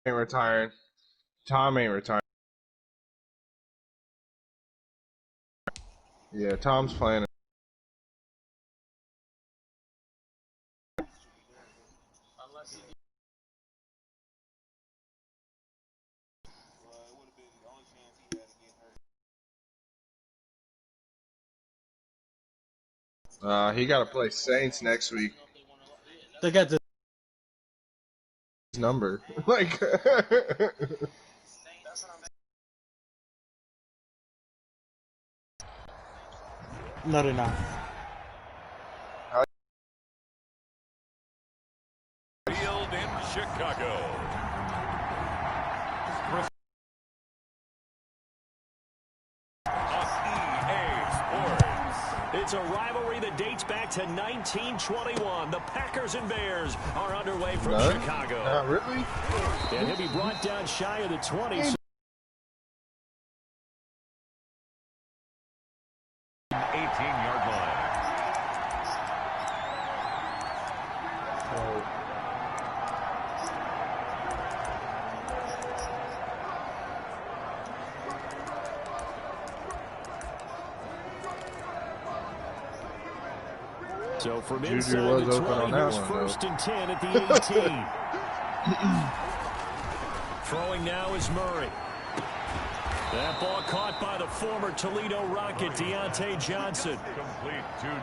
Ain't retired. Tom ain't retired. Yeah, Tom's playing. He got to play Saints next week. They got the number. Like. No, they're not. Field in Chicago. It's a rivalry that dates back to 1921. The Packers and Bears are underway from Chicago. Not really? And he'll be brought down shy of the 20. 18-yard line. So from Juju inside was the open 20, on that here's one, first though. and 10 at the 18. Throwing now is Murray. That ball caught by the former Toledo Rocket, Deontay Johnson.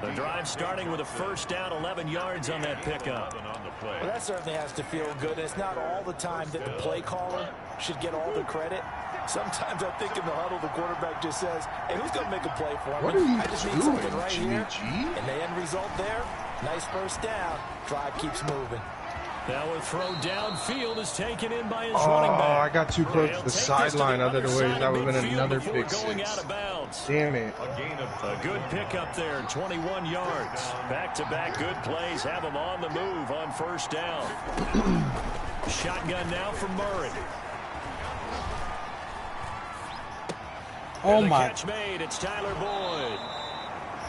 The drive starting with a first down, 11 yards on that pickup. Well, that certainly has to feel good. It's not all the time that the play caller should get all the credit. Sometimes I think in the huddle, the quarterback just says, hey, who's going to make a play for me? What are you I just need doing, something right here. GG? And the end result there, nice first down. Drive keeps moving. Now a throw downfield is taken in by his running back. Oh, I got too close to the sideline. Otherwise, that would have been another pick going six. out of bounds. Damn it. A good pickup there, 21 yards. Back-to-back good plays have him on the move on first down. Shotgun now from Murray. Oh, and the my. catch made. It's Tyler Boyd.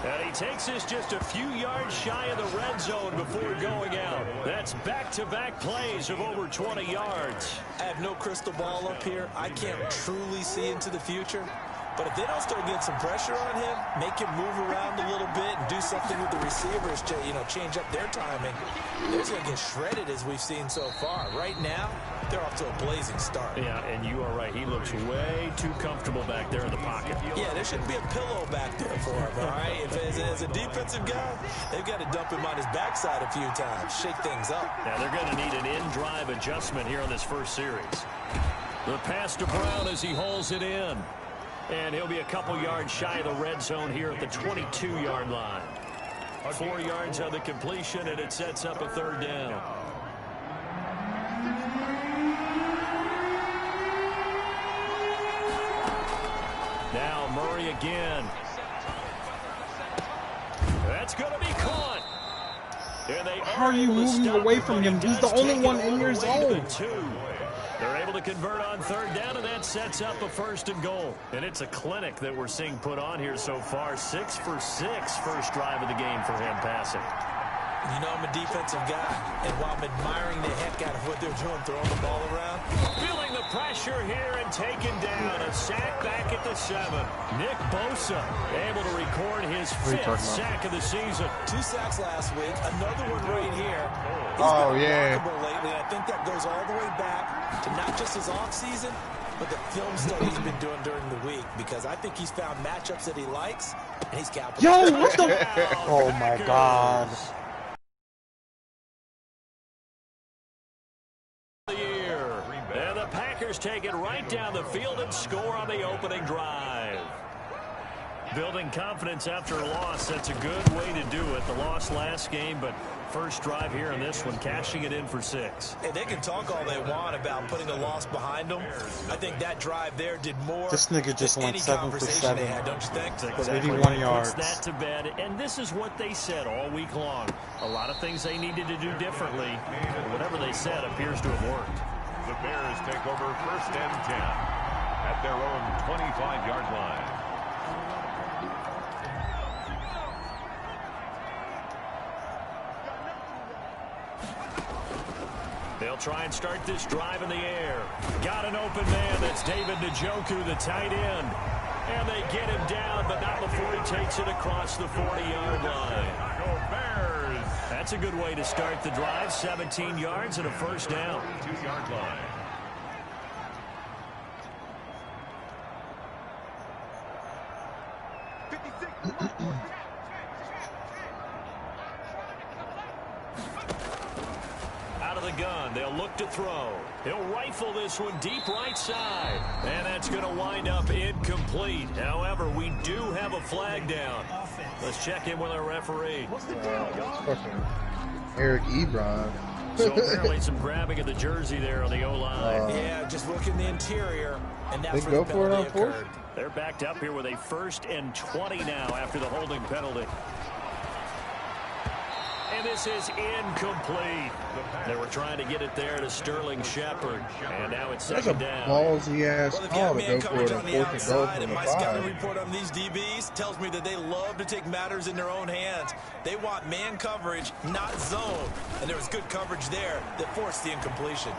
And he takes us just a few yards shy of the red zone before going out. That's back-to-back plays of over 20 yards. I have no crystal ball up here. I can't truly see into the future. But if they don't start getting some pressure on him, make him move around a little bit and do something with the receivers to, change up their timing, they're going to get shredded as we've seen so far. Right now, they're off to a blazing start. Yeah, and you are right. He looks way too comfortable back there in the pocket. Yeah, there shouldn't be a pillow back there for him, all right? If as a defensive guy, they've got to dump him on his backside a few times, shake things up. Now, they're going to need an in-drive adjustment here on this first series. The pass to Brown as he hauls it in. And he'll be a couple yards shy of the red zone here at the 22-yard line. 4 yards on the completion, and it sets up a third down. Now Murray again. That's going to be caught. And they How are you moving away from him? He's the only one in your zone. They're able to convert on third down, and that sets up a first and goal. And it's a clinic that we're seeing put on here so far. 6 for 6 first drive of the game for him passing. You know I'm a defensive guy, and while I'm admiring the heck out of what they're doing, throwing the ball around. Feeling the pressure here and taken down. A sack back at the 7. Nick Bosa able to record his 5th sack of the season. 2 sacks last week, another one right here. Oh, He's been yeah. remarkable lately. I think that goes all the way back to not just his offseason, but the film study he's been doing during the week, because I think he's found matchups that he likes, and he's capitalizing. Yo, what the? Oh, my God. And the Packers take it right down the field and score on the opening drive. Building confidence after a loss, that's a good way to do it. The loss last game, but first drive here in this one, cashing it in for 6. Hey, they can talk all they want about putting a loss behind them. I think that drive there did more. This nigga just went 7 for 7. They had, don't you think? Exactly 81 yards. Puts that to bed, and this is what they said all week long. A lot of things they needed to do differently. Whatever they said appears to have worked. The Bears take over first and 10 at their own 25-yard line. They'll try and start this drive in the air. Got an open man. That's David Njoku, the tight end. And they get him down, but not before he takes it across the 40-yard line. That's a good way to start the drive. 17 yards and a first down. 2-yard line. Out of the gun, they'll look to throw. He'll rifle this one deep right side. And that's going to wind up incomplete. However, we do have a flag down. Let's check in with our referee. Eric Ebron. So apparently some grabbing of the jersey there on the O-line. Yeah, just look in the interior. And that's They where go the for it penalty on fourth? occurred. They're backed up here with a 1st and 20 now after the holding penalty. And this is incomplete. They were trying to get it there to Sterling Shepard. And now it's That's a second down. ballsy ass Well, call to man go for coverage it on on the 4th and goal outside, from and the my scouting 5. report on these DBs tells me that they love to take matters in their own hands. They want man coverage, not zone. And there was good coverage there that forced the incompletion.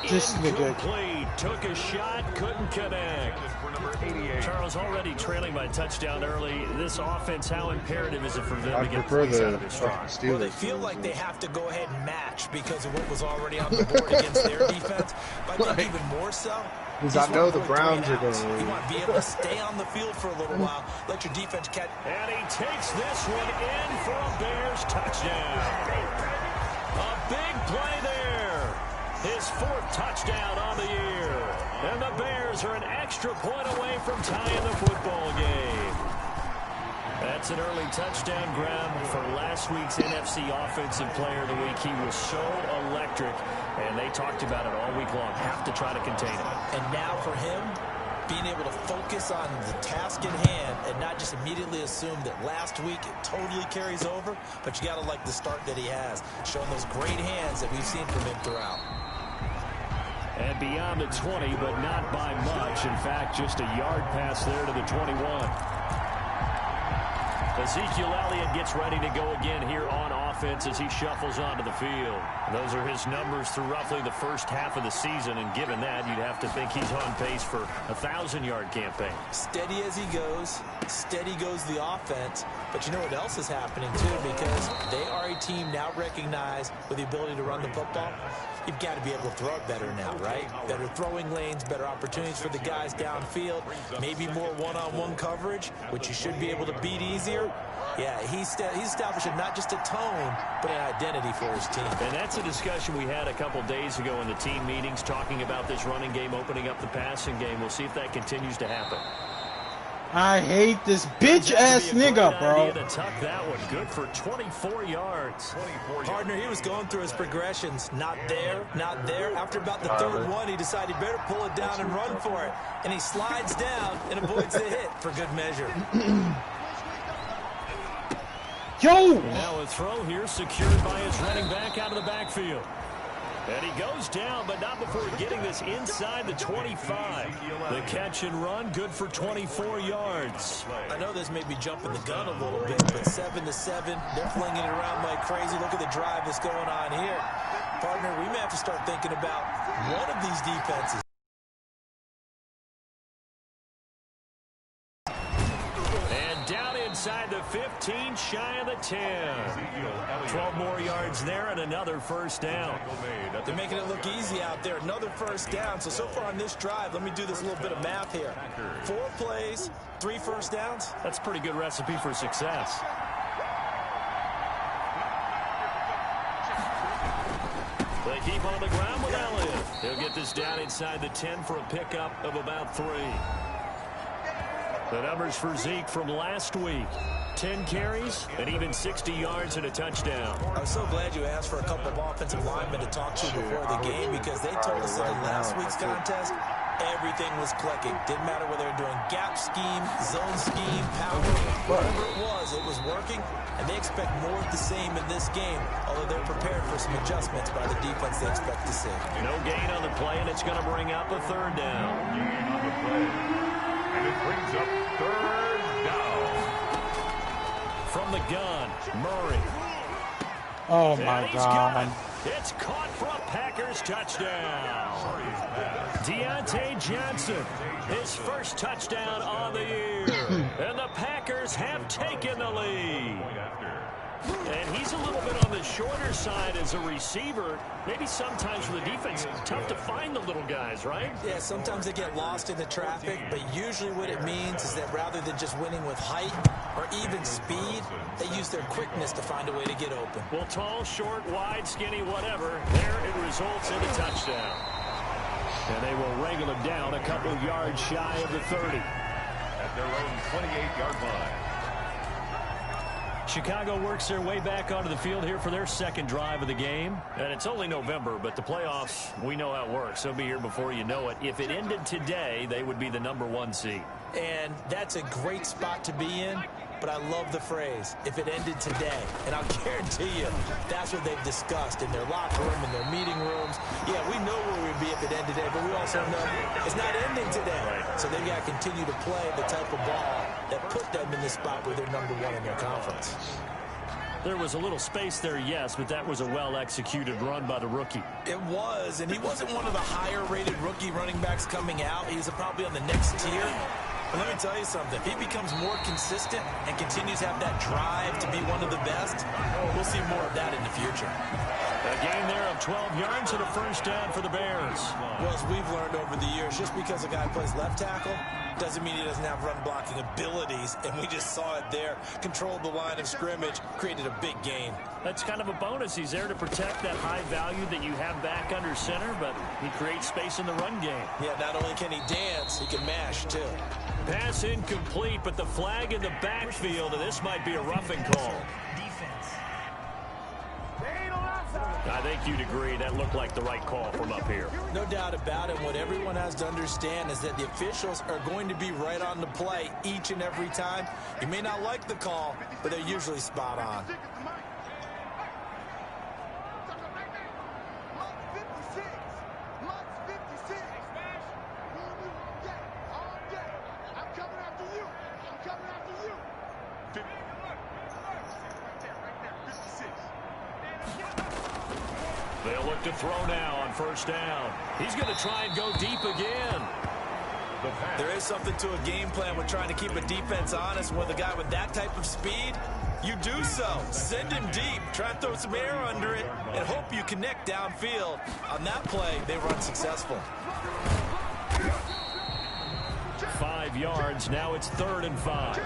It's incomplete. Took a shot, couldn't connect. Charles already trailing by touchdown early. This offense, how imperative is it for them I to get prefer points out the of this drive? Steelers. Well, they feel like they have to go ahead and match because of what was already on the board against their defense. But I think even more so, Because I know the Browns are going to you lose. want to be able to stay on the field for a little while, let your defense catch. And he takes this one in for a Bears touchdown. A big play there. His 4th touchdown on the year. And the Bears are an extra point away from tying the football game. That's an early touchdown grab for last week's NFC Offensive Player of the Week. He was so electric, and they talked about it all week long. Have to try to contain him. And now for him, being able to focus on the task at hand and not just immediately assume that last week it totally carries over, but you got to like the start that he has, showing those great hands that we've seen from him throughout. And beyond the 20, but not by much. In fact, just a yard pass there to the 21. Ezekiel Elliott gets ready to go again here on offense as he shuffles onto the field. Those are his numbers through roughly the first half of the season, and given that, you'd have to think he's on pace for a 1,000-yard campaign. Steady as he goes, steady goes the offense, but you know what else is happening too, because they are a team now recognized with the ability to run the football. You've got to be able to throw it better now, right? Better throwing lanes, better opportunities for the guys downfield, maybe more one-on-one coverage, which you should be able to beat easier. Yeah, he's establishing not just a tone, but an identity for his team. And that's a discussion we had a couple days ago in the team meetings, talking about this running game, opening up the passing game. We'll see if that continues to happen. I hate this bitch-ass nigga, bro. To tuck that one. Good for 24 yards. Partner, he was going through his progressions. Not there, not there. After about the 3rd one, he decided he better pull it down and run for it. And he slides down and avoids the hit for good measure. Yo! Now a throw here secured by his running back out of the backfield. And he goes down, but not before getting this inside the 25. The catch and run, good for 24 yards. I know this may be jumping the gun a little bit, but 7-7, they're flinging it around like crazy. Look at the drive that's going on here. Partner, we may have to start thinking about one of these defenses. Inside the 15, shy of the 10. 12 more yards there and another first down. They're making it look easy out there. Another first down. So far on this drive, let me do this little bit of math here. 4 plays, 3 first downs. That's a pretty good recipe for success. They keep on the ground with Elliott. He'll get this down inside the 10 for a pickup of about 3. The numbers for Zeke from last week. 10 carries and even 60 yards and a touchdown. I'm so glad you asked for a couple of offensive linemen to talk to before the game, because they told us that in last week's contest, everything was clicking. Didn't matter whether they were doing gap scheme, zone scheme, power, whatever it was working. And they expect more of the same in this game, although they're prepared for some adjustments by the defense they expect to see. No gain on the play, and it's going to bring up a 3rd down. Gain on the play. And it brings up 3rd down. From the gun, Murray. Oh, my God. It's caught for a Packers touchdown. Deontay Johnson, his first touchdown on the year. And the Packers have taken the lead. And he's a little bit on the shorter side as a receiver. Maybe sometimes for the defense, tough to find the little guys, right? Yeah, sometimes they get lost in the traffic, but usually what it means is that rather than just winning with height or even speed, they use their quickness to find a way to get open. Well, tall, short, wide, skinny, whatever, there it results in a touchdown. And they will wrangle him down a couple yards shy of the 30. At their own 28-yard line. Chicago works their way back onto the field here for their second drive of the game. And it's only November, but the playoffs, we know how it works. They'll be here before you know it. If it ended today, they would be the #1 seed. And that's a great spot to be in, but I love the phrase, if it ended today. And I'll guarantee you, that's what they've discussed in their locker room, in their meeting rooms. Yeah, we know where we'd be if it ended today, but we also know it's not ending today. So they've got to continue to play the type of ball that put them in the spot where they're #1 in their conference. There was a little space there, yes, but that was a well-executed run by the rookie. It was, and he wasn't one of the higher-rated rookie running backs coming out. He's probably on the next tier. But let me tell you something. If he becomes more consistent and continues to have that drive to be one of the best, we'll see more of that in the future. A gain there of 12 yards and a first down for the Bears. Well, as we've learned over the years, just because a guy plays left tackle doesn't mean he doesn't have run-blocking abilities, and we just saw it there. Controlled the line of scrimmage, created a big gain. That's kind of a bonus. He's there to protect that high value that you have back under center, but he creates space in the run game. Yeah, not only can he dance, he can mash, too. Pass incomplete, but the flag in the backfield, and this might be a roughing call. I think you'd agree that looked like the right call from up here. No doubt about it. What everyone has to understand is that the officials are going to be right on the play each and every time. You may not like the call, but they're usually spot on. They'll look to throw now on first down. He's going to try and go deep again. There is something to a game plan with trying to keep a defense honest. With a guy with that type of speed, you do so. Send him deep. Try and throw some air under it and hope you connect downfield. On that play, they run successful. 5 yards. Now it's 3rd and 5.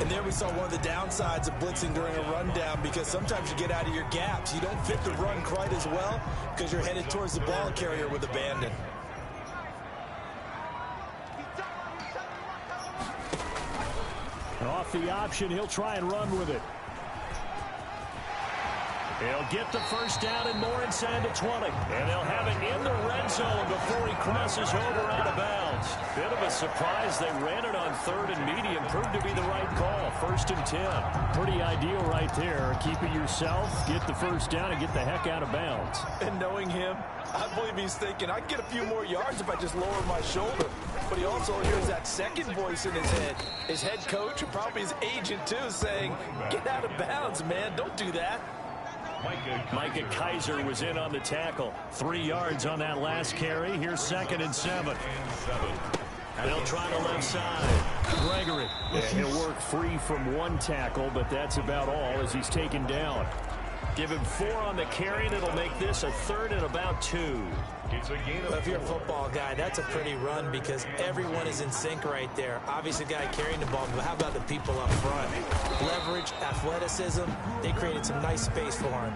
And there we saw one of the downsides of blitzing during a rundown, because sometimes you get out of your gaps. You don't fit the run quite as well because you're headed towards the ball carrier with abandon. Off the option, he'll try and run with it. He'll get the first down and more inside the 20. And they'll have it in the red zone before he crosses over out of bounds. Bit of a surprise. They ran it on 3rd and medium. Proved to be the right call. 1st and 10. Pretty ideal right there. Keep it yourself, get the first down, and get the heck out of bounds. And knowing him, I believe he's thinking, I can get a few more yards if I just lower my shoulder. But he also hears that second voice in his head. His head coach, and probably his agent too, saying, get out of bounds, man. Don't do that. Micah Kaiser was in on the tackle. 3 yards on that last carry. Here's 2nd and 7. They'll try the left side. Gregory. Yeah, he'll work free from one tackle, but that's about all as he's taken down. Give him 4 on the carry, and it'll make this a 3rd and about 2. Well, if you're a football guy, that's a pretty run because everyone is in sync right there. Obviously, the guy carrying the ball, but how about the people up front? Leverage, athleticism, they created some nice space for him.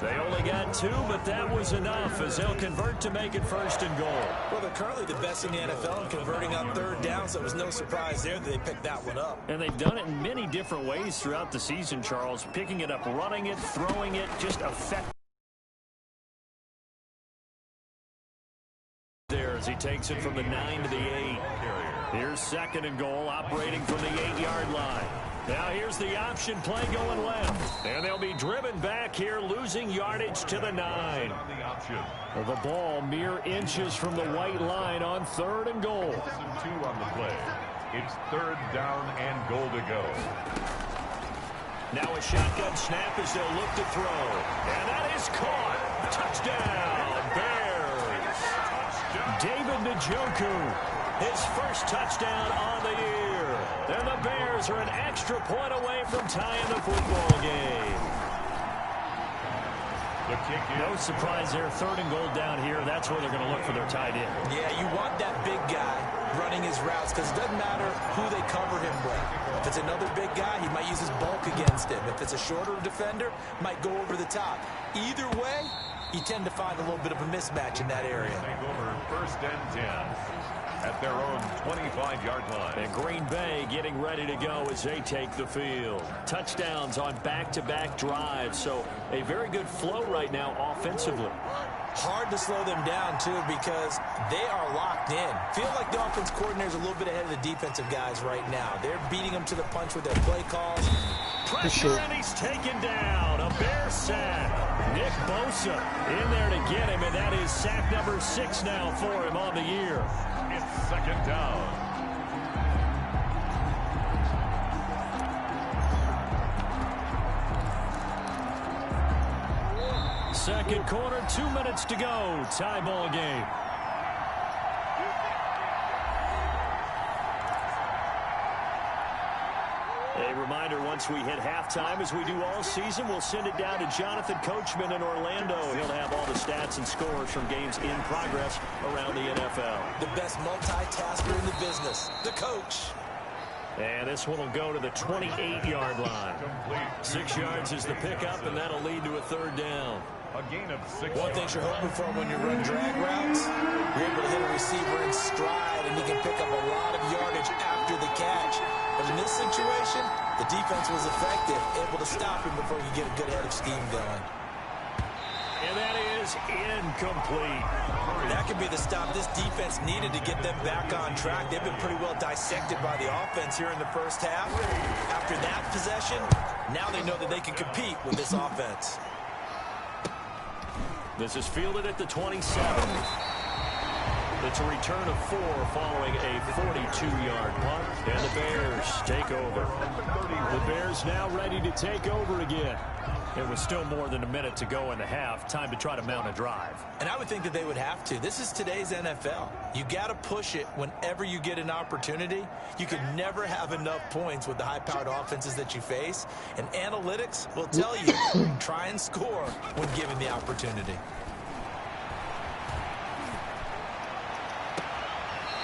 They only got 2, but that was enough as they'll convert to make it 1st and goal. Well, they're currently the best in the NFL in converting on 3rd down, so it was no surprise there that they picked that one up. And they've done it in many different ways throughout the season, Charles. Picking it up, running it, throwing it, just effective. As he takes it from the 9 to the 8. Here's 2nd and goal, operating from the 8-yard line. Now here's the option play going left. And they'll be driven back here, losing yardage to the 9. The ball mere inches from the white line on 3rd and goal. 2 on the play. It's 3rd down and goal to go. Now a shotgun snap as they'll look to throw. And that is caught. Touchdown, Bears. David Njoku, his first touchdown on the year. And the Bears are an extra point away from tying the football game. No surprise there. 3rd and goal down here. That's where they're going to look for their tight end. Yeah, you want that big guy running his routes because it doesn't matter who they cover him with. If it's another big guy, he might use his bulk against him. If it's a shorter defender, might go over the top. Either way, you tend to find a little bit of a mismatch in that area. Take over 1st and 10 at their own 25-yard line. And Green Bay getting ready to go as they take the field. Touchdowns on back-to-back drives, so a very good flow right now offensively. Hard to slow them down, too, because they are locked in. Feel like the offense coordinator is a little bit ahead of the defensive guys right now. They're beating them to the punch with their play calls. Pressure, and he's taken down. A Bear sack. Nick Bosa in there to get him, and that is sack number 6 now for him on the year. It's 2nd down. Second quarter, 2 minutes to go. Tie ball game. A reminder, once we hit halftime, as we do all season, we'll send it down to Jonathan Coachman in Orlando. He'll have all the stats and scores from games in progress around the NFL. The best multitasker in the business, the coach. And this one will go to the 28-yard line. 6 yards is the pickup, and that'll lead to a 3rd down. A gain of 6 One thing you're hoping for when you run drag routes, you're able to hit a receiver in stride, and he can pick up a lot of yardage after the catch. But in this situation, the defense was effective, able to stop him before he could get a good head of steam going. And that is incomplete. That could be the stop this defense needed to get them back on track. They've been pretty well dissected by the offense here in the first half. After that possession, now they know that they can compete with this offense. This is fielded at the 27. It's a return of 4 following a 42-yard punt. And the Bears take over. The Bears now ready to take over again. There was still more than a minute to go in the half. Time to try to mount a drive. And I would think that they would have to. This is today's NFL. You got to push it whenever you get an opportunity. You can never have enough points with the high-powered offenses that you face. And analytics will tell you, try and score when given the opportunity.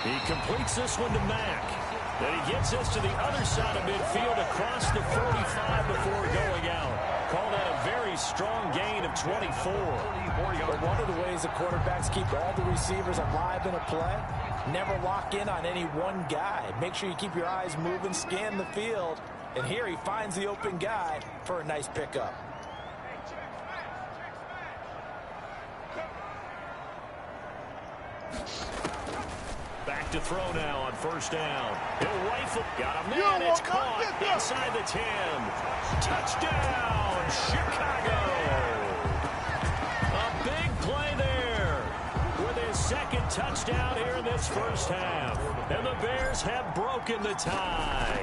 He completes this one to Mack. Then he gets this to the other side of midfield across the 45 before going out. Call that a very strong gain of 24. But one of the ways the quarterbacks keep all the receivers alive in a play, never lock in on any one guy. Make sure you keep your eyes moving, scan the field. And here he finds the open guy for a nice pickup. Back to throw now on 1st down. He'll rifle. Got a man. It's caught inside the 10. Touchdown, Chicago. A big play there with his 2nd touchdown here in this first half. And the Bears have broken the tie.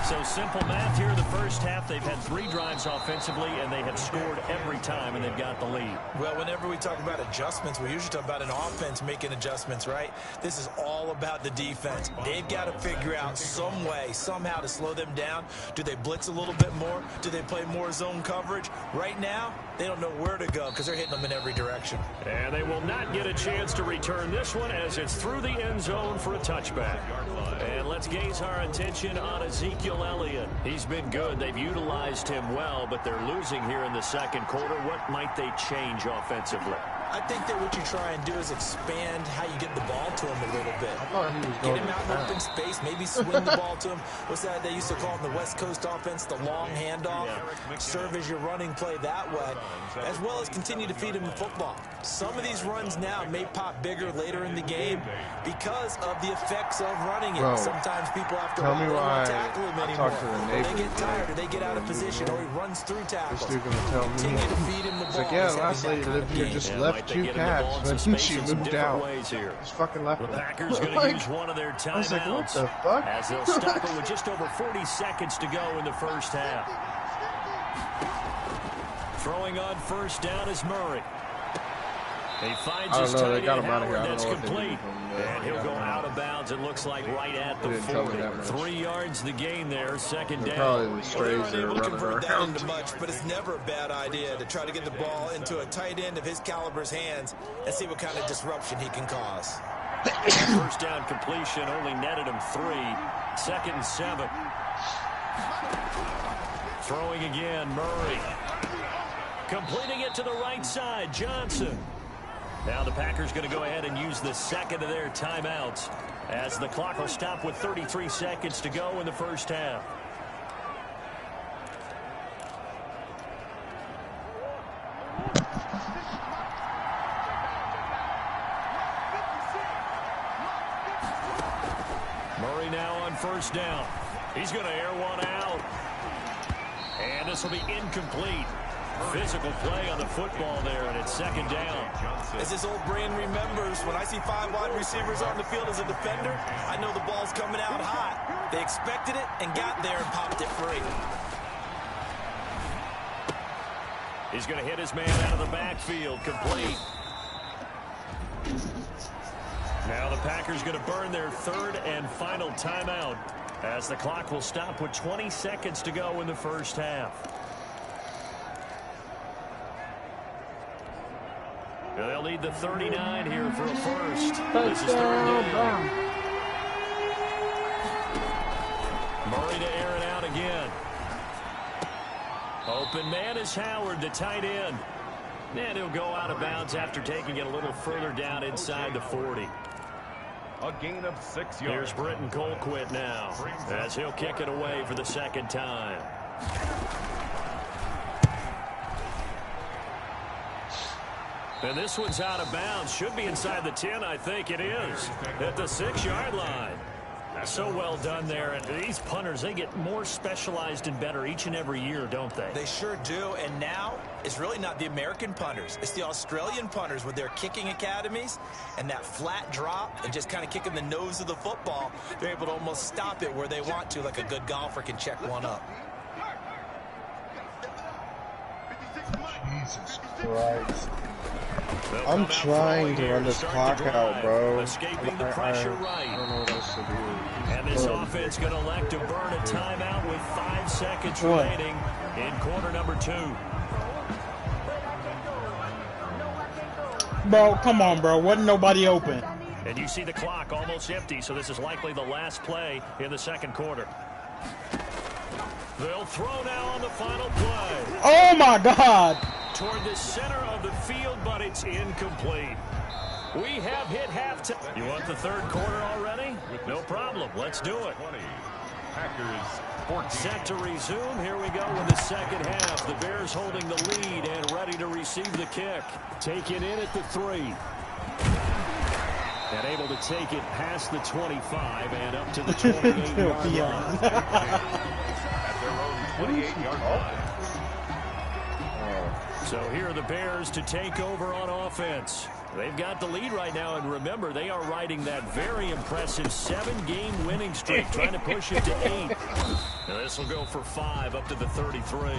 So simple math here in the first half. They've had 3 drives offensively, and they have scored every time, and they've got the lead. Well, whenever we talk about adjustments, we usually talk about an offense making adjustments, right? This is all about the defense. They've got to figure out some way, somehow to slow them down. Do they blitz a little bit more? Do they play more zone coverage? Right now, they don't know where to go because they're hitting them in every direction. And they will not get a chance to return this one as it's through the end zone for a touchback. And let's gaze our attention on Ezekiel Elliott. He's been good. They've utilized him well, but they're losing here in the second quarter. What might they change offensively? I think that what you try and do is expand how you get the ball to him a little bit. Get him out in open space, maybe swing the ball to him. What's that they used to call in the West Coast offense, the long handoff? Serve as your running play that way, as well as continue to feed him the football. Some of these runs now may pop bigger later in the game because of the effects of running it. Bro, sometimes people have to tackle him anymore. They get tired or they get out of position or he runs through tackles. Continue to feed him the ball. It's like, yeah, last night Olivia just left 2 caps, but then she moved out. Just fucking left the them. Packers going to use one of their timeouts. I was like, what the fuck? As they'll stop it with just over 40 seconds to go in the first half. Throwing on first down is Murray. He finds I his don't know, they tight got end him out of here. Howard. I don't That's know what they complete. did from there. And he'll go out of bounds, it looks like, right at the They didn't tell me 40. that much. 3 yards the gain there, second They're down. probably the They strays weren't that are able to running convert that around. into much, but it's never a bad idea to try to get the ball into a tight end of his caliber's hands and see what kind of disruption he can cause. First down completion only netted him 3. 2nd and 7. Throwing again, Murray. Completing it to the right side, Johnson. Now the Packers going to go ahead and use the second of their timeouts as the clock will stop with 33 seconds to go in the first half. Murray now on first down. He's going to air one out. And this will be incomplete. Physical play on the football there, and it's second down. As his old brain remembers, when I see 5 wide receivers on the field as a defender, I know the ball's coming out hot. They expected it and got there and popped it free. He's going to hit his man out of the backfield, complete. Now the Packers going to burn their 3rd and final timeout as the clock will stop with 20 seconds to go in the first half. They'll need the 39 here for a first. This is 3rd down. Murray to air it out again. Open man is Howard, the tight end. And he'll go out of bounds after taking it a little further down inside the 40. A gain of 6 yards. Here's Britton Colquitt now as he'll kick it away for the second time. And this one's out of bounds. Should be inside the 10, I think it is. At the 6-yard line. So well done there. And these punters, they get more specialized and better each and every year, don't they? They sure do. And now it's really not the American punters. It's the Australian punters with their kicking academies and that flat drop and just kind of kicking the nose of the football. They're able to almost stop it where they want to, like a good golfer can check one up. Jesus Christ. I'm trying to run this clock out, bro. Escaping the pressure I don't know what else to do. And this offense going to elect to burn a timeout with 5 seconds remaining in quarter number 2. Bro, come on, bro. Wasn't nobody open. And you see the clock almost empty, so this is likely the last play in the second quarter. They'll throw now on the final play. Oh, my God. Toward the center of the field, but it's incomplete. We have hit halftime. You want the third quarter already? No problem. Let's do it. 20. Packers 14. Set to resume. Here we go in the second half. The Bears holding the lead and ready to receive the kick. Take it in at the 3. And able to take it past the 25 and up to the 28-yard line. At their own 28-yard line. So here are the Bears to take over on offense. They've got the lead right now, and remember, they are riding that very impressive 7-game winning streak, trying to push it to 8. Now this will go for 5 up to the 33.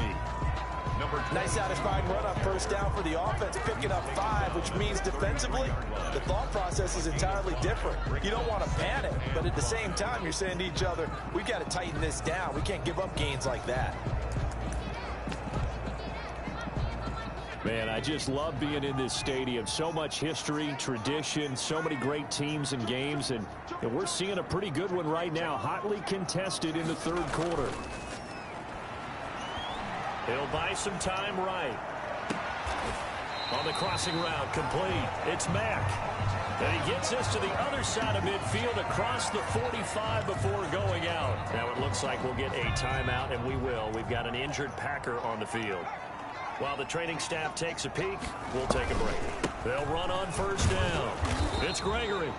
Nice satisfying run on first down for the offense, picking up 5, which means defensively, the thought process is entirely different. You don't want to panic, but at the same time, you're saying to each other, we've got to tighten this down. We can't give up gains like that. Man, I just love being in this stadium. So much history, tradition, so many great teams and games, and we're seeing a pretty good one right now, hotly contested in the third quarter. He'll buy some time right. On the crossing route, complete. It's Mack. And he gets us to the other side of midfield across the 45 before going out. Now it looks like we'll get a timeout, and we will. We've got an injured Packer on the field. While the training staff takes a peek, we'll take a break. They'll run on first down. It's Gregory.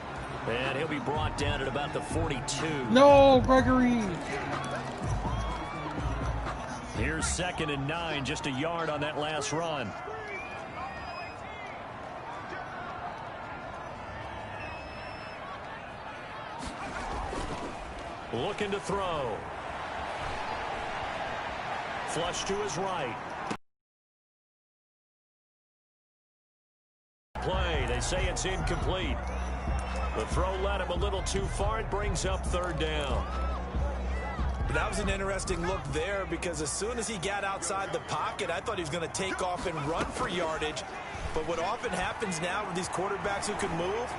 And he'll be brought down at about the 42. No, Gregory. Here's 2nd and 9, just a yard on that last run. Looking to throw. Flush to his right. play. They say it's incomplete. The throw led him a little too far. It brings up third down. That was an interesting look there because as soon as he got outside the pocket, I thought he was going to take off and run for yardage. But what often happens now with these quarterbacks who can move,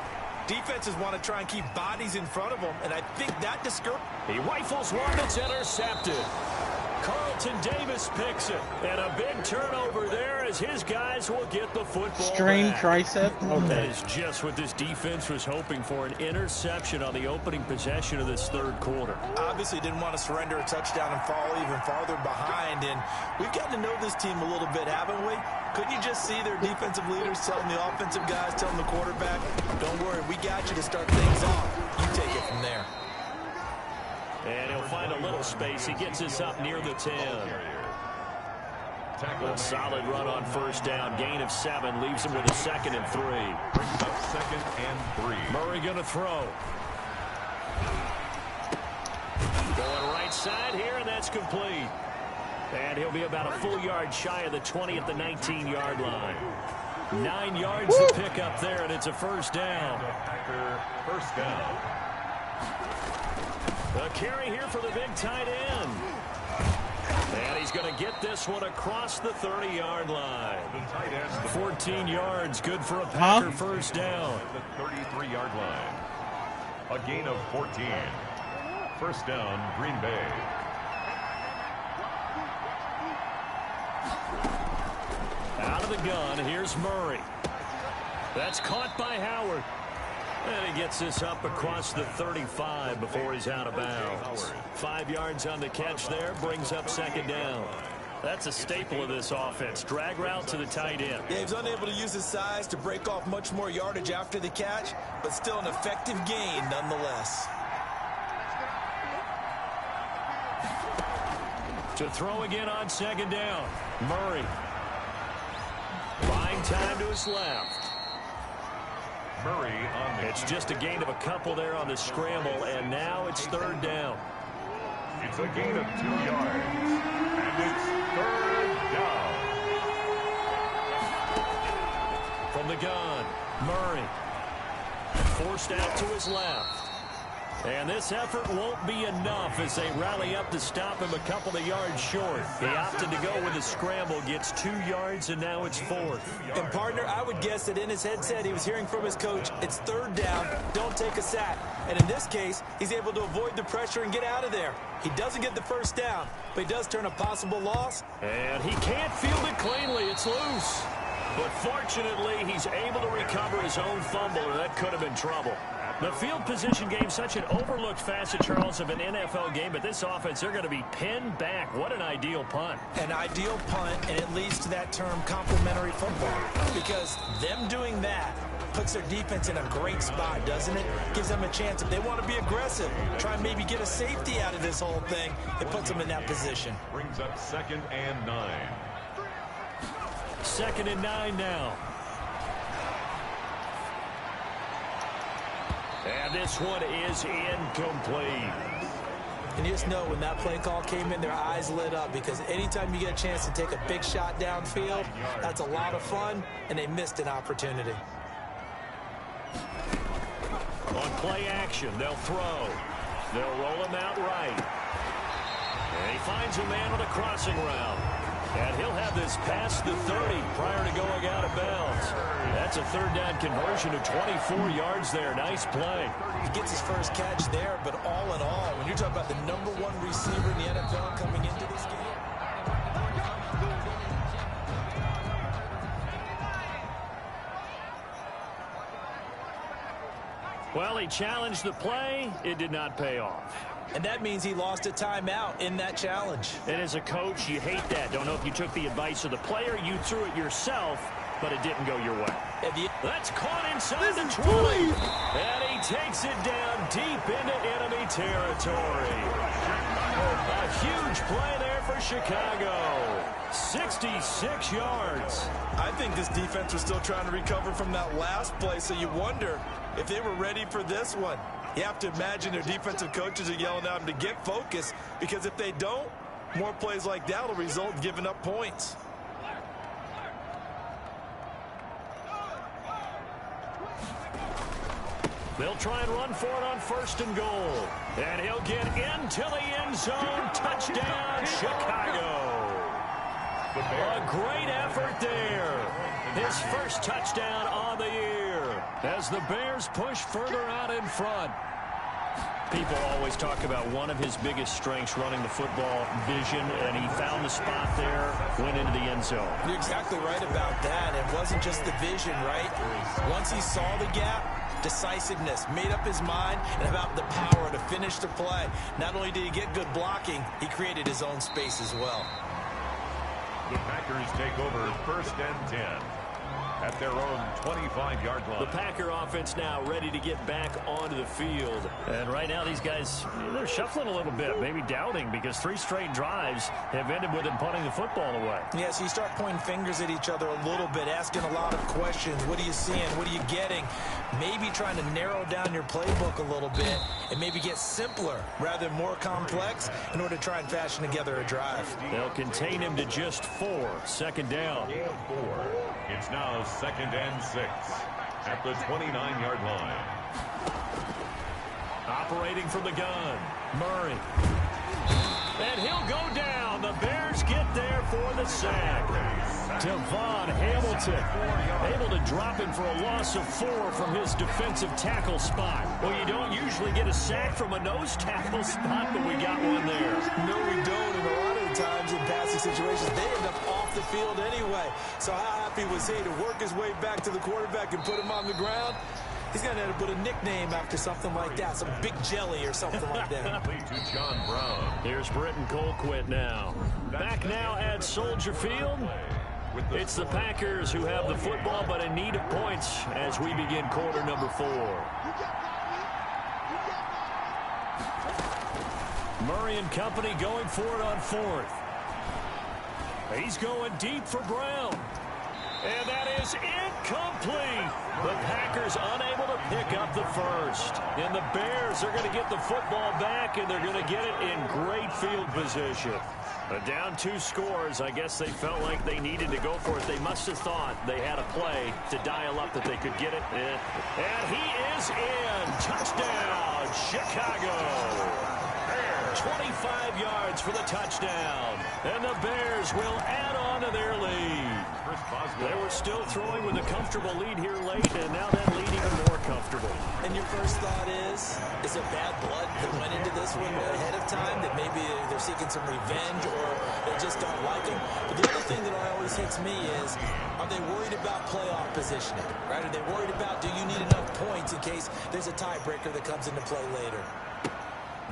defenses want to try and keep bodies in front of them, and I think that discourages. He rifles one that's intercepted. Carlton Davis picks it, and a big turnover there as his guys will get the football Strained back. tricep? Okay. That is just what this defense was hoping for, an interception on the opening possession of this third quarter. Obviously didn't want to surrender a touchdown and fall even farther behind, and we've gotten to know this team a little bit, haven't we? Couldn't you just see their defensive leaders telling the offensive guys, telling the quarterback, don't worry, we got you to start things off. You take it from there. And he'll find a little space. He gets us up near the 10. A solid run on first down. Gain of 7 leaves him with a 2nd and 3. Brings up 2nd and 3. Murray going to throw. Going right side here, and that's complete. And he'll be about a full yard shy of the 20 at the 19-yard line. 9 yards to pick up there, and it's a first down. First down. A carry here for the big tight end. And he's going to get this one across the 30-yard line. 14 yards, good for a Packer first down. The 33-yard line. A gain of 14. First down, Green Bay. Out of the gun, here's Murray. That's caught by Howard. And he gets this up across the 35 before he's out of bounds. 5 yards on the catch there, brings up 2nd down. That's a staple of this offense. Drag route to the tight end. Yeah, he's unable to use his size to break off much more yardage after the catch, but still an effective gain nonetheless. To throw again on 2nd down. Murray. Buying time to his left. Murray on the It's just a gain of a couple there on the scramble, and now it's 3rd down. It's a gain of 2 yards, and it's 3rd down. From the gun, Murray. Forced out to his left. And this effort won't be enough as they rally up to stop him a couple of yards short. He opted to go with a scramble, gets 2 yards, and now it's 4th. And, partner, I would guess that in his headset he was hearing from his coach, it's 3rd down, don't take a sack. And in this case, he's able to avoid the pressure and get out of there. He doesn't get the first down, but he does turn a possible loss. And he can't field it cleanly. It's loose. But fortunately, he's able to recover his own fumble, or that could have been trouble. The field position game, such an overlooked facet, Charles, of an NFL game, but this offense, they're going to be pinned back. What an ideal punt. An ideal punt, and it leads to that term complementary football, because them doing that puts their defense in a great spot, doesn't it? Gives them a chance. If they want to be aggressive, try and maybe get a safety out of this whole thing, it puts them in that position. Brings up 2nd and 9. 2nd and 9 now. And this one is incomplete. And you just know when that play call came in, their eyes lit up, because anytime you get a chance to take a big shot downfield, that's a lot of fun, and they missed an opportunity. On play action, they'll throw. They'll roll him out right. And he finds a man on a crossing route. And he'll have this past the 30 prior to going out of bounds. That's a 3rd down conversion of 24 yards there. Nice play. He gets his first catch there, but all in all, when you're talking about the #1 receiver in the NFL coming into this game. Well, he challenged the play. It did not pay off. And that means he lost a timeout in that challenge. And as a coach, you hate that. Don't know if you took the advice of the player, you threw it yourself, but it didn't go your way. That's caught inside the 20. And he takes it down deep into enemy territory. A huge play there for Chicago. 66 yards. I think this defense was still trying to recover from that last play, so you wonder if they were ready for this one. You have to imagine their defensive coaches are yelling at them to get focused, because if they don't, more plays like that will result in giving up points. They'll try and run for it on 1st and goal. And he'll get into the end zone. Touchdown, Chicago. A great effort there. His first touchdown on the year as the Bears push further out in front. People always talk about one of his biggest strengths running the football, vision, and he found the spot there, went into the end zone. You're exactly right about that. It wasn't just the vision, right? Once he saw the gap, decisiveness, made up his mind, and about the power to finish the play. Not only did he get good blocking, he created his own space as well. The Packers take over 1st and 10 at their own 25-yard line. The Packer offense now ready to get back onto the field. And right now these guys, they're shuffling a little bit, maybe doubting, because 3 straight drives have ended with them punting the football away. Yeah, so you start pointing fingers at each other a little bit, asking a lot of questions. What are you seeing? What are you getting? Maybe trying to narrow down your playbook a little bit and maybe get simpler rather than more complex in order to try and fashion together a drive. They'll contain him to just 4. 2nd down. 4. It's now 2nd and 6 at the 29-yard line. Operating from the gun, Murray. And he'll go down. The Bears get there for the sack. Devon Hamilton able to drop him for a loss of 4 from his defensive tackle spot. Well, you don't usually get a sack from a nose tackle spot, but we got one there. No, we don't. And a lot of the times in passing situations, they end up off the field anyway. So how happy was he to work his way back to the quarterback and put him on the ground? He's going to have to put a nickname after something like that, some Big Jelly or something like that. To John Brown. Here's Britton Colquitt now. Back now at Soldier Field. It's the Packers who have the football, but in need of points as we begin quarter number 4. Murray and company going for it on 4th. He's going deep for Brown. And that is incomplete. The Packers unable to pick up the first. And the Bears are going to get the football back, and they're going to get it in great field position. Down 2 scores. I guess they felt like they needed to go for it. They must have thought they had a play to dial up that they could get it. And he is in. Touchdown, Chicago. 25 yards for the touchdown. And the Bears will add on to their lead. They were still throwing with a comfortable lead here late, and now that lead even more comfortable. And your first thought is it bad blood that went into this one ahead of time, that maybe they're seeking some revenge or they just don't like him? But the other thing that always hits me is, are they worried about playoff positioning? Right? Are they worried about, do you need enough points in case there's a tiebreaker that comes into play later?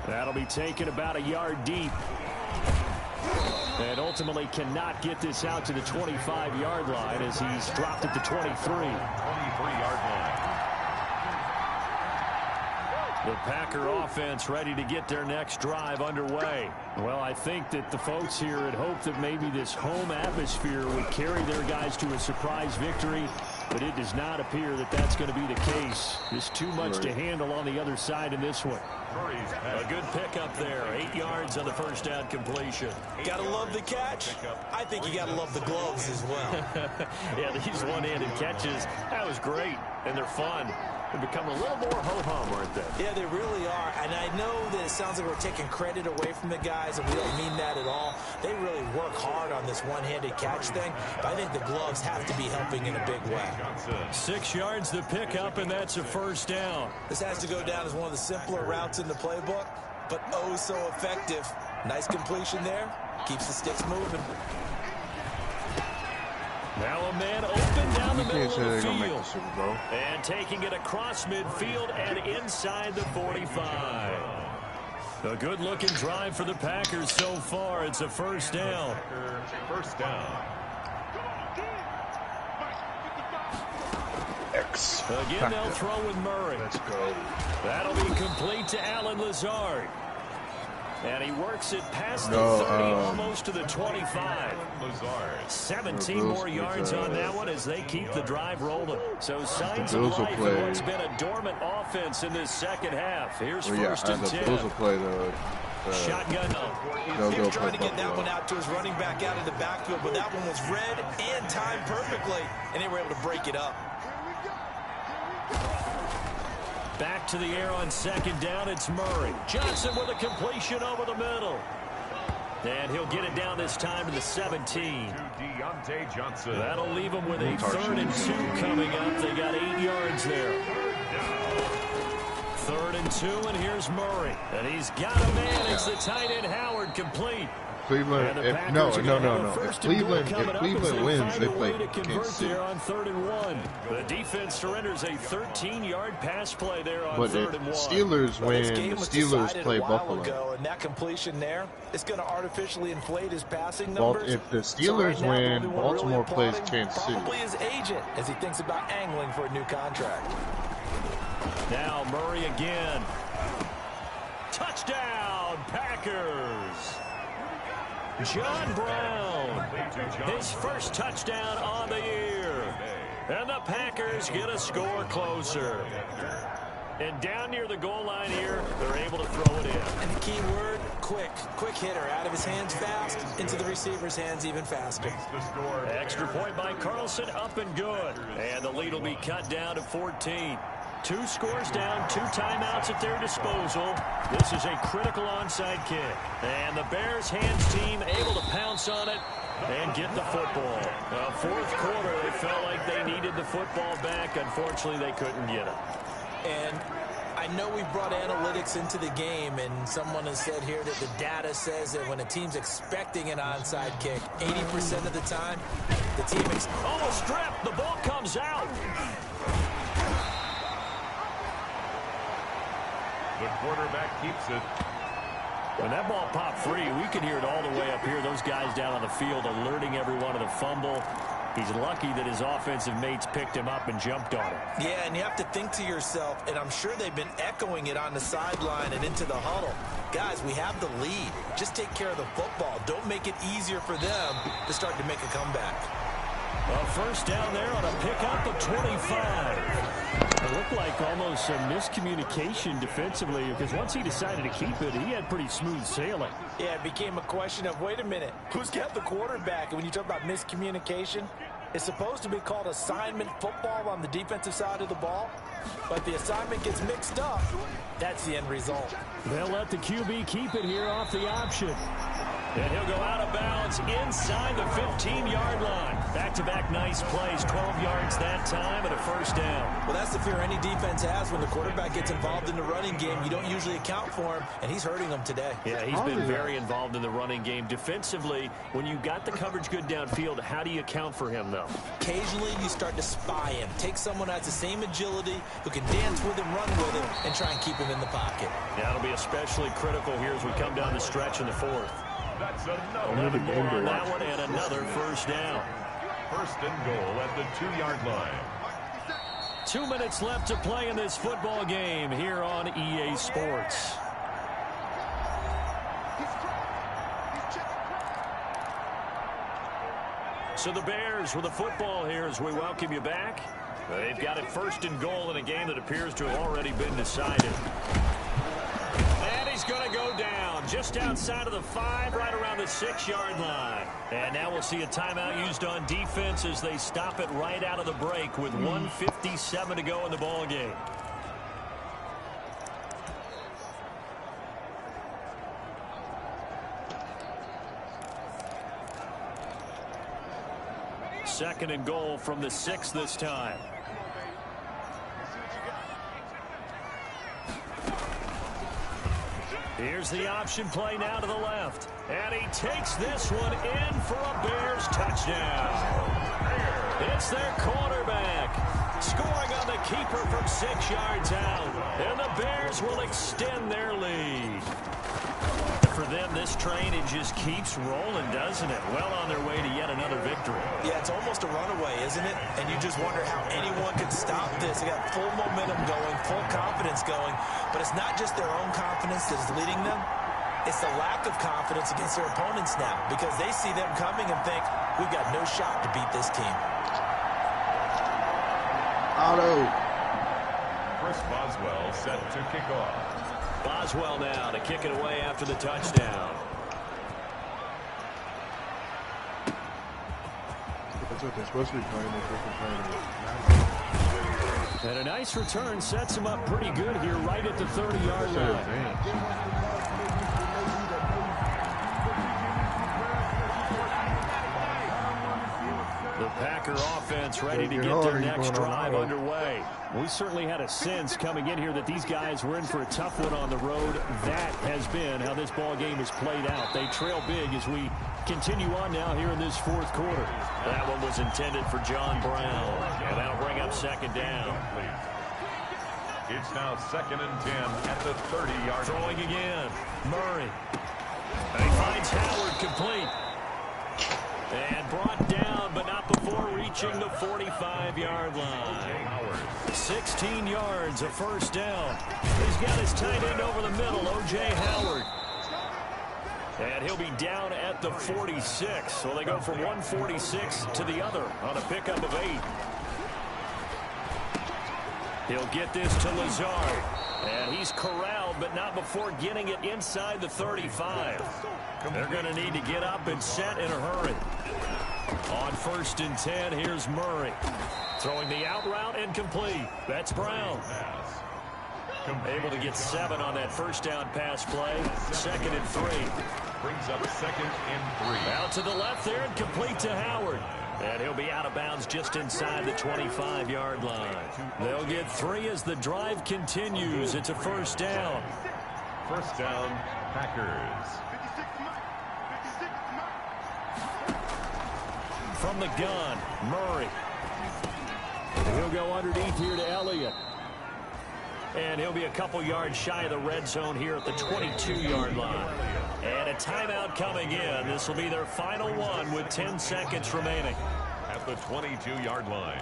That'll be taken about a yard deep. And ultimately cannot get this out to the 25-yard line as he's dropped at the 23. 23-yard line. The Packer offense ready to get their next drive underway. Well, I think that the folks here had hoped that maybe this home atmosphere would carry their guys to a surprise victory, but it does not appear that that's going to be the case. There's too much to handle on the other side in this one. A good pickup there. 8 yards on the first down completion. Gotta love the catch. I think you gotta love the gloves as well. Yeah, these one-handed catches, that was great, and they're fun. They've become a little more ho-hum, aren't they? Yeah, they really are. And I know that it sounds like we're taking credit away from the guys, and we don't mean that at all. They really work hard on this one-handed catch thing, but I think the gloves have to be helping in a big way. 6 yards to pick up, and that's a first down. This has to go down as one of the simpler routes in the playbook, but oh so effective. Nice completion there. Keeps the sticks moving. Now a man open down the middle of the field. Super And taking it across midfield and inside the 45. A good-looking drive for the Packers so far. It's a first down. First down. Again, they'll throw with Murray. Let's go. That'll be complete to Alan Lazard. And he works it past the 30, almost to the 25. 17 more yards on that one as they keep the drive rolling. So signs of life in what's been a dormant offense in this second half. Here's first and 10. Bills will play the shotgun. He was trying to get that one out to his running back out of the backfield, but that one was read and timed perfectly, and they were able to break it up. Back to the air on second down. It's Murray. Johnson with a completion over the middle. And he'll get it down this time to the 17. Deontay Johnson. That'll leave them with a 3rd and 2 coming up. They got 8 yards there. 3rd and 2, and here's Murray. And he's got a man. It's the tight end Howard, complete. Cleveland, no. If Cleveland wins, they play Kansas City. On 3rd and 1. The defense surrenders a 13-yard pass play there on 3rd and 1. Steelers win, the Steelers play Buffalo. And that completion there is going to artificially inflate his passing numbers. If the Steelers win, Baltimore plays Kansas City. Probably his agent as he thinks about angling for a new contract. Now Murray again. Touchdown, Packers. John Brown, his first touchdown on the year. And the Packers get a score closer. And down near the goal line here, they're able to throw it in. And the key word, quick. Quick hitter. Out of his hands fast, into the receiver's hands even faster. Extra point by Carlson, up and good. And the lead will be cut down to 14. 2 scores down, 2 timeouts at their disposal. This is a critical onside kick. And the Bears hands team able to pounce on it and get the football. 4th quarter, they felt like they needed the football back. Unfortunately, they couldn't get it. And I know we brought analytics into the game, and someone has said here that the data says that when a team's expecting an onside kick, 80% of the time, the team a strip! The ball comes out! The quarterback keeps it. When that ball popped free, we could hear it all the way up here. Those guys down on the field alerting everyone of the fumble. He's lucky that his offensive mates picked him up and jumped on it. Yeah, and you have to think to yourself, and I'm sure they've been echoing it on the sideline and into the huddle. Guys, we have the lead. Just take care of the football. Don't make it easier for them to start to make a comeback. Well, first down there on a pickup of 25. It looked like almost a miscommunication defensively, because once he decided to keep it, he had pretty smooth sailing. Yeah, it became a question of, wait a minute, who's got the quarterback? And when you talk about miscommunication, it's supposed to be called assignment football on the defensive side of the ball. But the assignment gets mixed up. That's the end result. They'll let the QB keep it here off the option. And he'll go out of bounds inside the 15-yard line. Back-to-back nice plays, 12 yards that time and a first down. Well, that's the fear any defense has when the quarterback gets involved in the running game. You don't usually account for him, and he's hurting them today. Yeah, he's been very involved in the running game. Defensively, when you got the coverage good downfield, how do you account for him, though? Occasionally, you start to spy him. Take someone who has the same agility, who can dance with him, run with him, and try and keep him in the pocket. Yeah, it'll be especially critical here as we come down the stretch in the 4th. That's another 11 more on that one, and another first down. 1st and goal at the 2-yard line. 2 minutes left to play in this football game here on EA Sports. So the Bears with the football here as we welcome you back. They've got it 1st and goal in a game that appears to have already been decided. And he's going to go down just outside of the 5, right around the 6-yard line. And now we'll see a timeout used on defense as they stop it right out of the break with 1:57 to go in the ball game. Second and goal from the 6 this time. Here's the option play now to the left. And he takes this one in for a Bears touchdown. It's their quarterback scoring on the keeper from 6 yards out. And the Bears will extend their lead. For them, this train, it just keeps rolling, doesn't it? Well on their way to yet another victory. Yeah, it's almost a runaway, isn't it? And you just wonder how anyone could stop this. They got full momentum going, full confidence going. But it's not just their own confidence that is leading them. It's the lack of confidence against their opponents now, because they see them coming and think, we've got no shot to beat this team. Auto. Chris Boswell set to kick off. Boswell now to kick it away after the touchdown. That's what they're supposed to be playing. They're supposed to be playing. And a nice return sets him up pretty good here right at the 30-yard line. The Packer offense ready to get their next drive underway. We certainly had a sense coming in here that these guys were in for a tough one on the road. That has been how this ball game has played out. They trail big as we continue on now here in this fourth quarter. That one was intended for John Brown, and that'll bring up second down. It's now 2nd and 10 at the 30-yard line. Throwing again. Murray. And he finds Howard complete. And brought down, but not before reaching the 45-yard line. 16 yards, a first down. He's got his tight end over the middle, O.J. Howard. And he'll be down at the 46. So they go from 146 to the other on a pickup of 8. He'll get this to Lazard. And he's corralled, but not before getting it inside the 35. They're going to need to get up and set in a hurry. On 1st and 10, here's Murray. Throwing the out route and complete. That's Brown. Able to get 7 on that first down pass play. 2nd and 3. Brings up 2nd and 3. Out to the left there and complete to Howard. And he'll be out of bounds just inside the 25-yard line. They'll get 3 as the drive continues. It's a first down. First down, Packers. From the gun, Murray. He'll go underneath here to Elliott. And he'll be a couple yards shy of the red zone here at the 22-yard line. And a timeout coming in. This will be their final one with 10 seconds remaining. At the 22-yard line.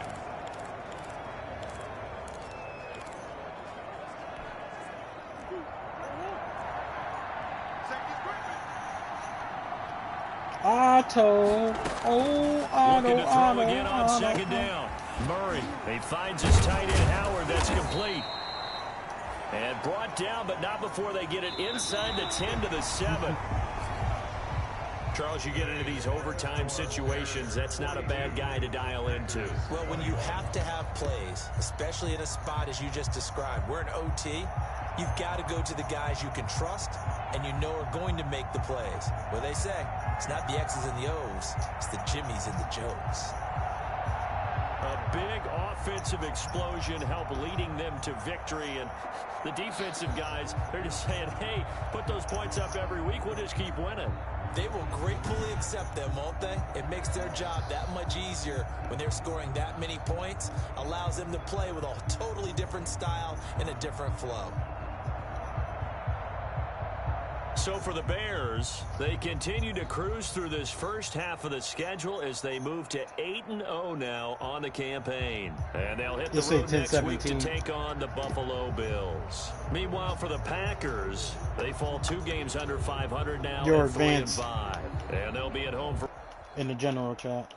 Otto. Oh, Otto, Looking to throw Otto, again on Otto. second down. Murray, he finds his tight end Howard. That's complete. And brought down, but not before they get it inside the 10 to the 7. Charles, you get into these overtime situations, that's not a bad guy to dial into. Well, when you have to have plays, especially in a spot as you just described, we're in OT, you've got to go to the guys you can trust and you know are going to make the plays. What they say, it's not the X's and the O's, it's the Jimmys and the Joes. A big offensive explosion help leading them to victory, and the defensive guys, they're just saying, hey, put those points up every week, we'll just keep winning. They will gratefully accept them, won't they? It makes their job that much easier when they're scoring that many points, allows them to play with a totally different style and a different flow. So for the Bears, they continue to cruise through this first half of the schedule as they move to 8-0 now on the campaign. And they'll hit the road next week to take on the Buffalo Bills. Meanwhile, for the Packers, they fall 2 games under 500 now at 3-5. And they'll be at home for... In the general chat.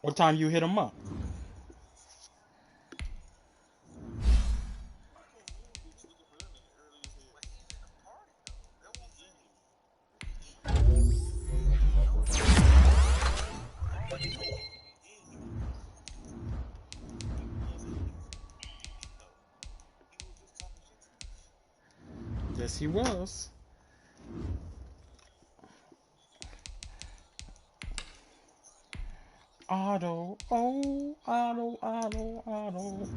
What time you hit him up? Yes, he was. Otto, oh, Otto, Otto, Otto.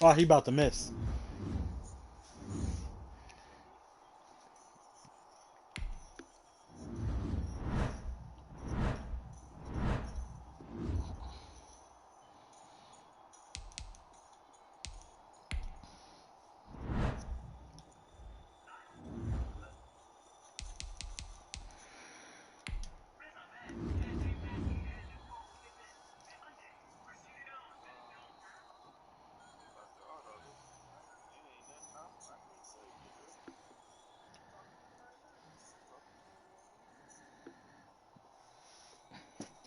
Oh, he about to miss.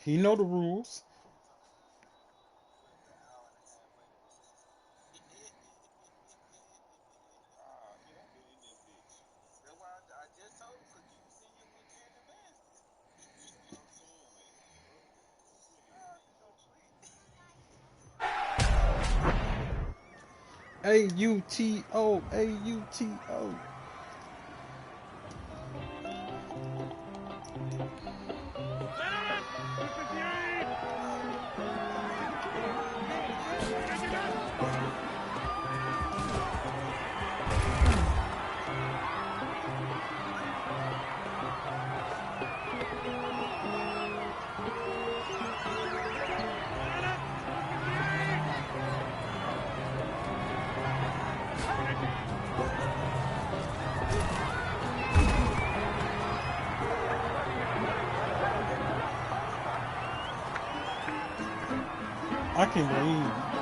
He know the rules. A-U-T-O, A-U-T-O. I can believe.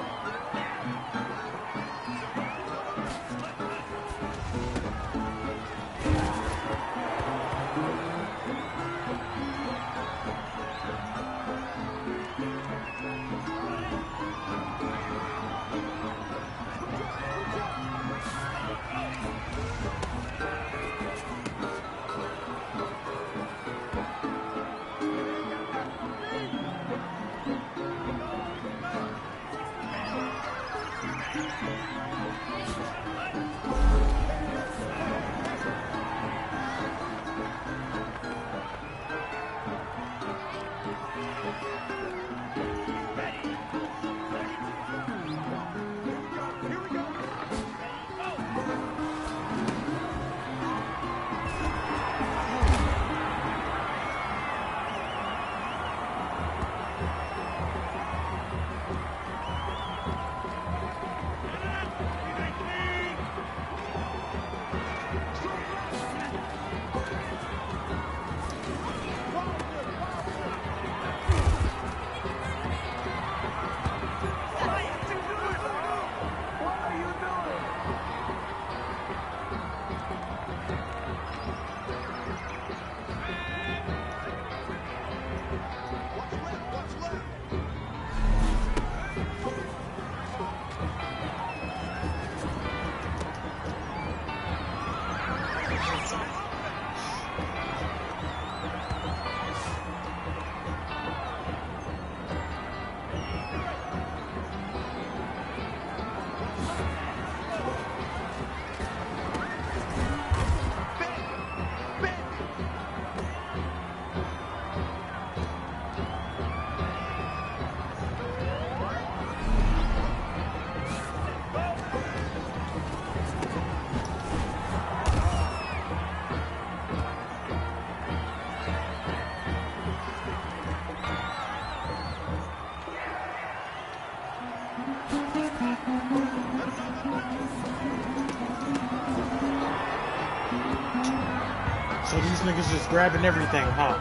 So these niggas just grabbing everything, huh?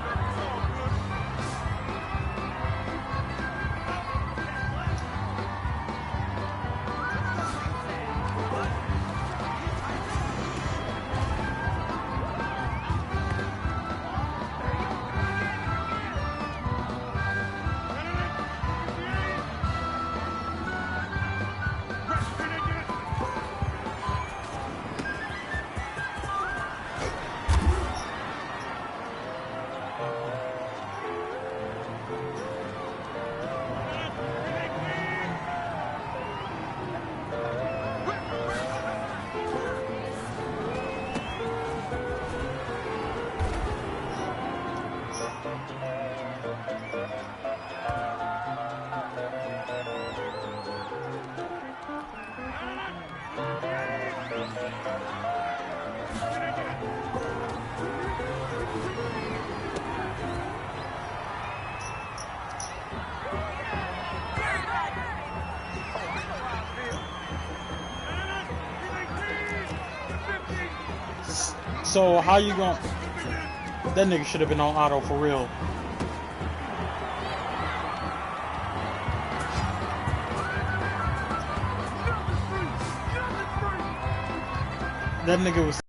So how you going? That nigga should have been on auto for real. That nigga was.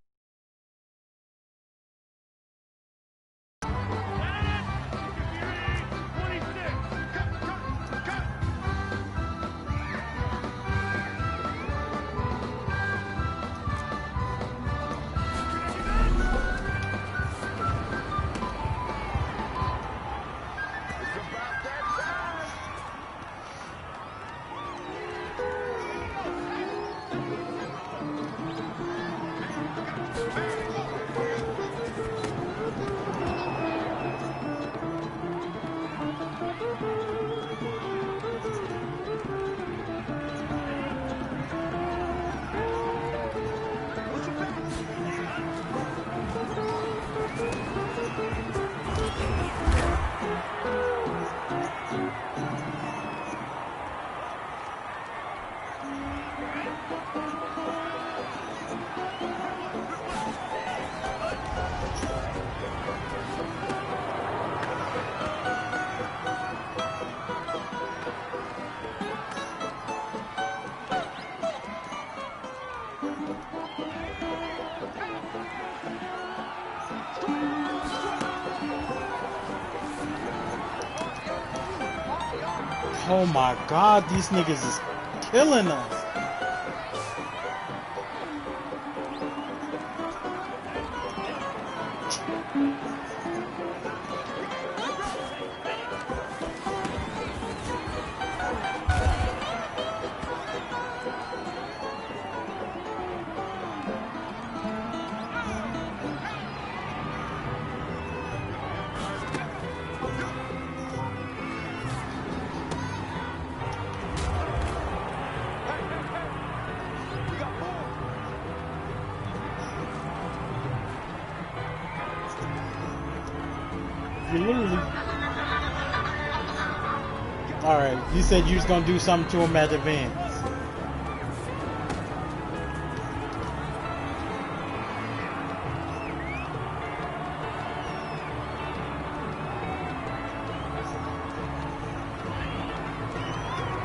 Oh my god, these niggas is killing us. You literally. Alright, you said you was gonna do something to him at advance.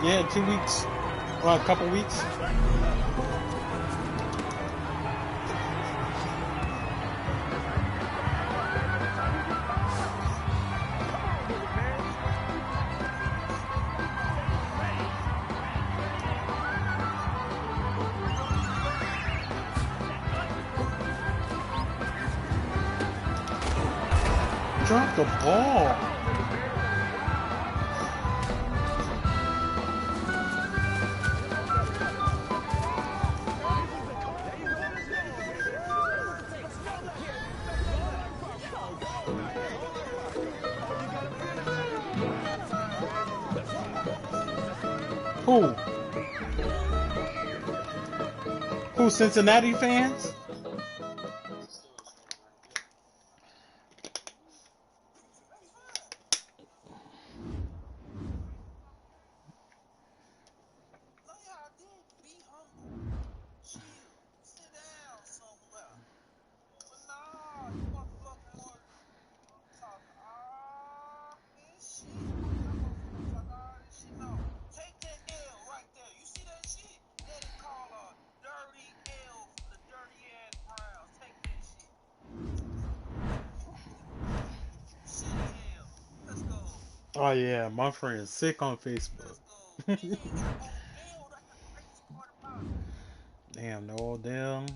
Yeah, 2 weeks. Well, a couple weeks. Drop the ball. Who? Who, Cincinnati fans? Oh yeah, my friend's sick on Facebook. Damn, no Odell.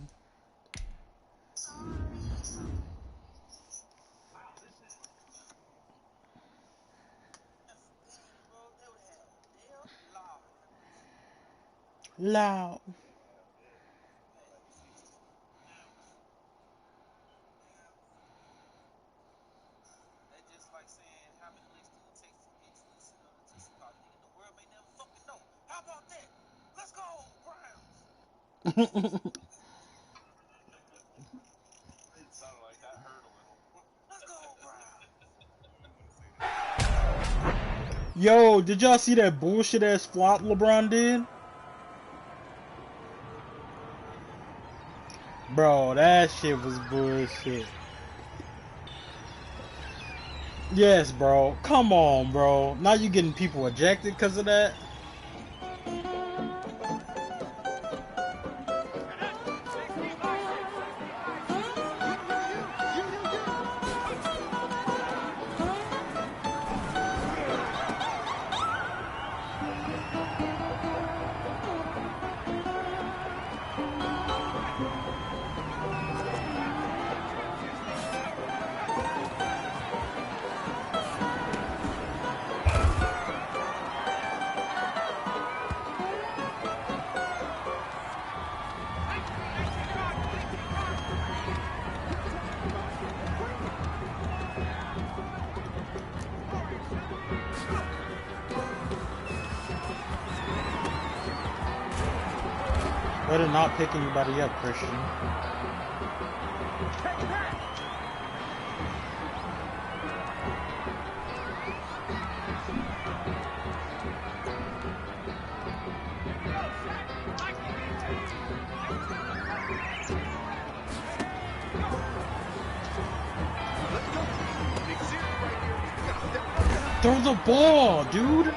Loud. Yo, did y'all see that bullshit ass flop LeBron did? Bro, that shit was bullshit. Yes, bro. Come on, bro. Now you getting people ejected because of that? Better not pick anybody up, Christian. Throw the ball, dude!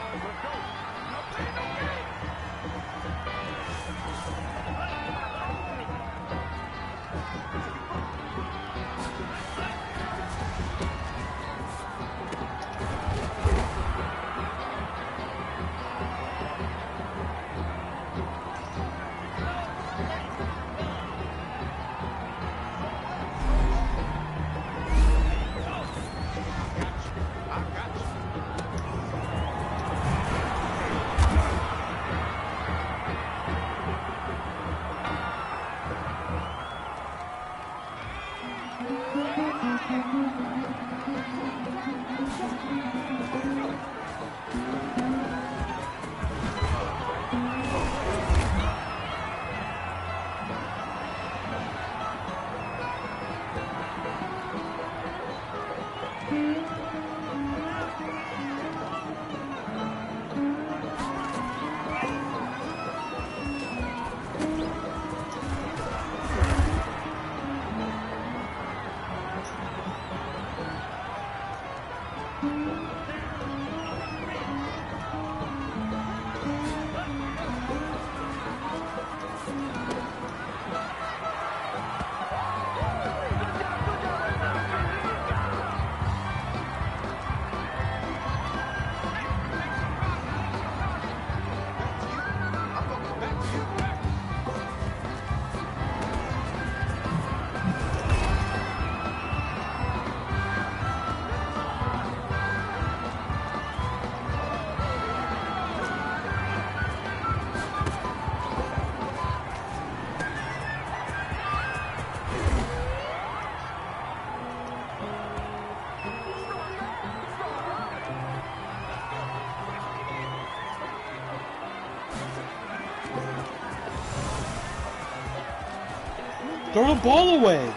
Throw the ball away!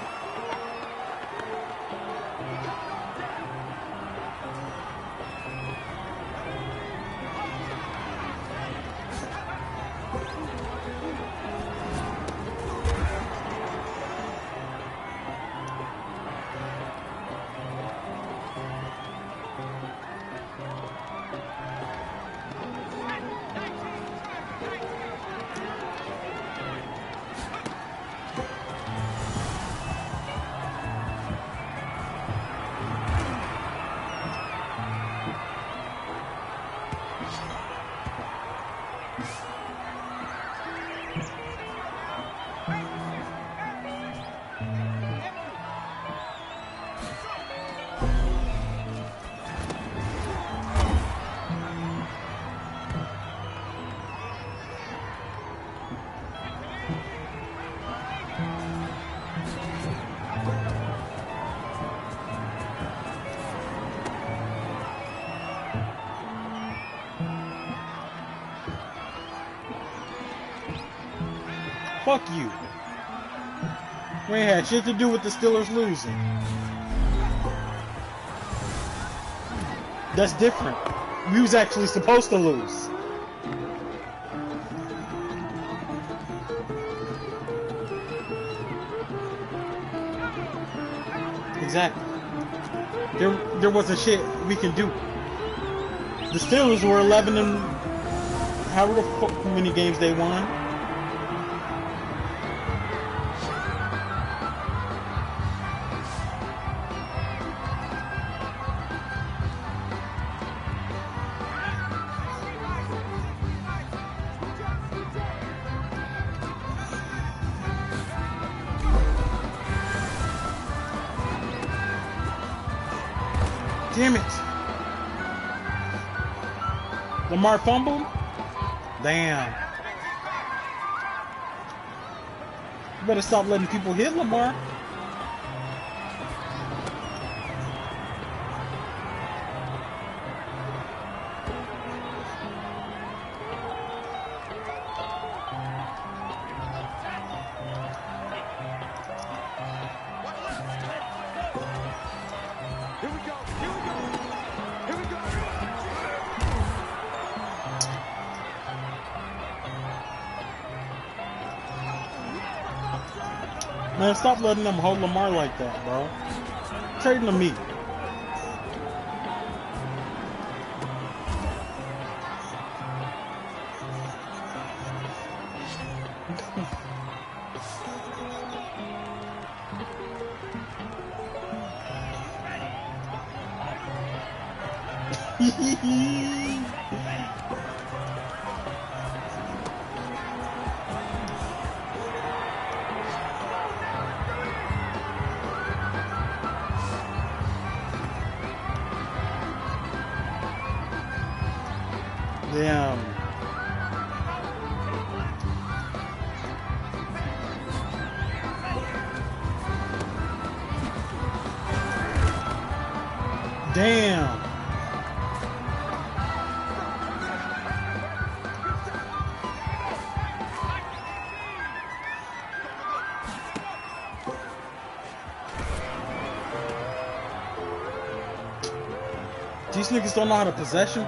Fuck you. We ain't had shit to do with the Steelers losing. That's different. We was actually supposed to lose. Exactly. There wasn't shit we can do. The Steelers were 11 and however the fuck many games they won. Damn it. Lamar fumbled? Damn. You better stop letting people hit Lamar. Man, stop letting them hold Lamar like that, bro. Trade him to me. Damn. Damn. These niggas don't know how to possession